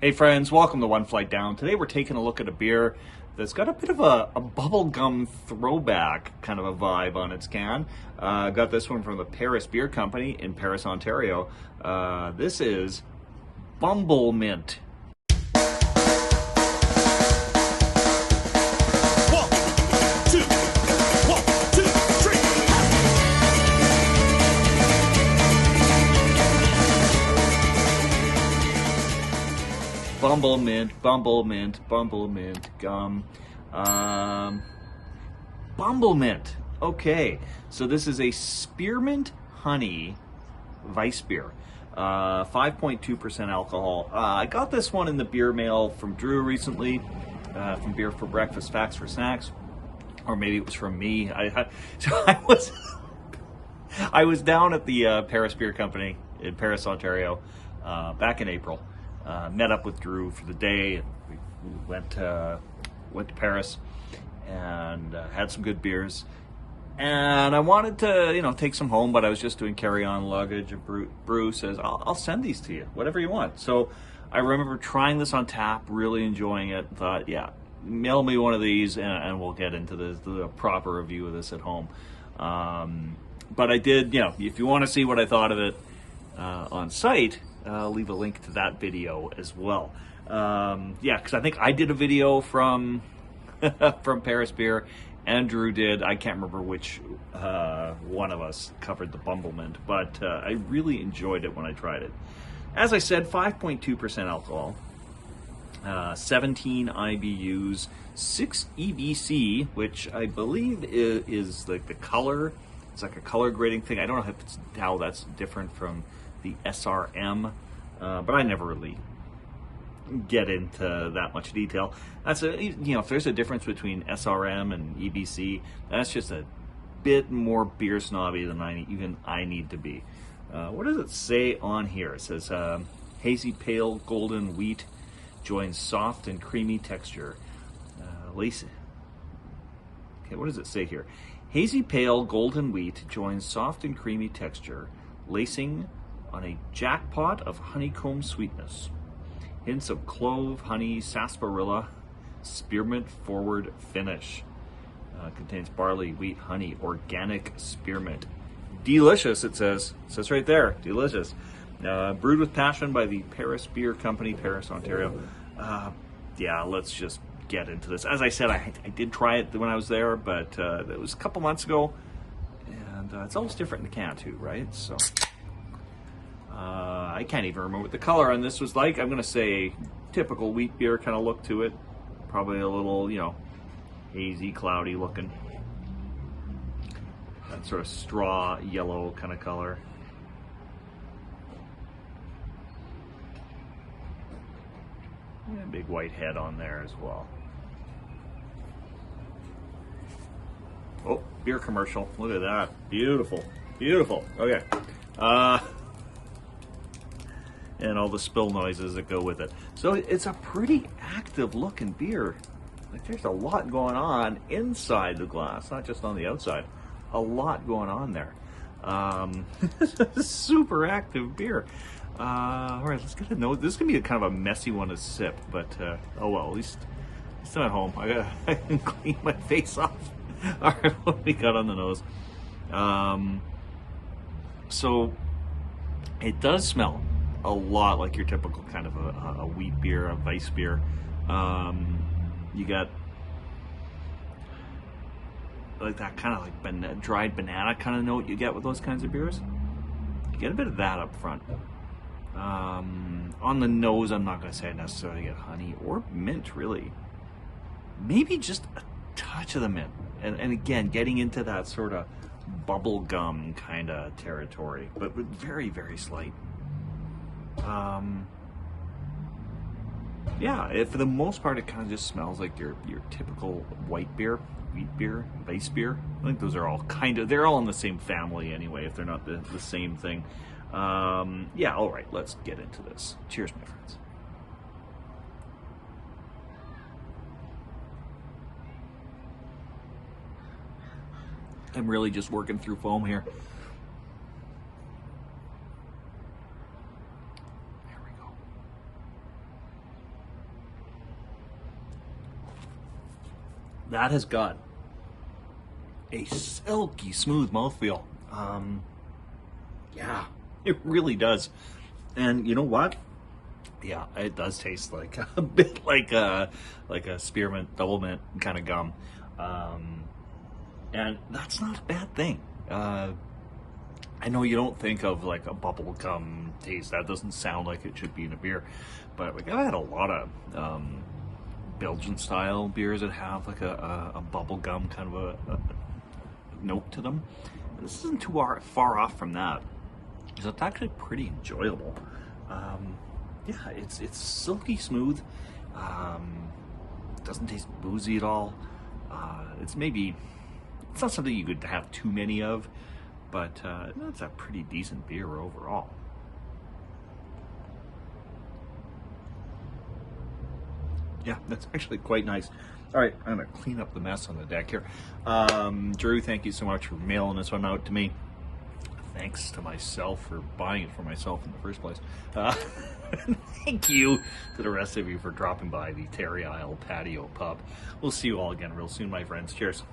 Hey friends, welcome to One Flight Down. Today we're taking a look at a beer that's got a bit of a bubblegum throwback kind of a vibe on its can. Got this one from the Paris Beer Company in Paris, Ontario. This is Bumblemint. Bumblemint, Bumblemint, Bumblemint, gum. Bumblemint. Okay, so this is a spearmint honey Weiss beer. 5.2% alcohol. I got this one in the beer mail from Drew recently, from Beer for Breakfast, Facts for Snacks, or maybe it was from me. I was down at the Paris Beer Company in Paris, Ontario, back in April. Met up with Drew for the day. We went to Paris and had some good beers. And I wanted to, take some home, but I was just doing carry-on luggage. And Brew says, "I'll send these to you, whatever you want." So I remember trying this on tap, really enjoying it. Thought, yeah, mail me one of these, and we'll get into the proper review of this at home. But I did, if you want to see what I thought of it on site. Leave a link to that video as well. Because I think I did a video from from Paris Beer, and Drew did. I can't remember which one of us covered the Bumblemint, but I really enjoyed it when I tried it. As I said, 5.2% alcohol, 17 IBUs, 6 EBC, which I believe is like the color. It's like a color grading thing. I don't know how that's different from the SRM, but I never really get into that much detail. That's if there's a difference between SRM and EBC, that's just a bit more beer snobby than I need to be. What does it say on here? It says hazy pale golden wheat joins soft and creamy texture. Okay, what does it say here? Hazy pale golden wheat joins soft and creamy texture, lacing on a jackpot of honeycomb sweetness. Hints of clove, honey, sarsaparilla, spearmint forward finish. Contains barley, wheat, honey, organic spearmint. Delicious, it says. It says right there, delicious. Brewed with passion by the Paris Beer Company, Paris, Ontario. Let's just get into this. As I said, I did try it when I was there, but it was a couple months ago. And it's always different in the can too, right? So I can't even remember what the color on this was like. I'm going to say typical wheat beer kind of look to it. Probably a little, hazy, cloudy looking. That sort of straw yellow kind of color. And a big white head on there as well. Oh, beer commercial. Look at that. Beautiful. Beautiful. Okay. And all the spill noises that go with it. So it's a pretty active looking beer. Like there's a lot going on inside the glass, not just on the outside. A lot going on there. Super active beer. All right, let's get a note. This is gonna be kind of a messy one to sip, but oh well. At least I'm at home. I can clean my face off. All right, what we got on the nose? So it does smell a lot like your typical kind of a wheat beer, a Weiss beer. You got like that kind of like dried banana kind of note you get with those kinds of beers. You get a bit of that up front. On the nose, I'm not going to say I necessarily get honey or mint, really. Maybe just a touch of the mint. And again, getting into that sort of bubble gum kind of territory, but very, very slight. For the most part, it kind of just smells like your typical white beer, wheat beer, Weiss beer. I think those are all they're all in the same family anyway, if they're not the same thing. All right, let's get into this. Cheers, my friends. I'm really just working through foam here. There we go. that has got a silky smooth mouthfeel. Yeah, it really does. And you know what? Yeah, it does taste like a bit like a spearmint, double mint kind of gum, and that's not a bad thing. I know you don't think of like a bubble gum taste. That doesn't sound like it should be in a beer, but like I've had a lot of Belgian style beers that have like a bubble gum kind of a note to them. And this isn't too far off from that. So it's actually pretty enjoyable. Yeah, it's silky smooth. It doesn't taste boozy at all. It's not something you could have too many of, but it's a pretty decent beer overall. Yeah, that's actually quite nice. All right, I'm gonna clean up the mess on the deck here. Drew, thank you so much for mailing this one out to me. Thanks to myself for buying it for myself in the first place. Thank you to the rest of you for dropping by the Terry Isle Patio Pub. We'll see you all again real soon, my friends. Cheers.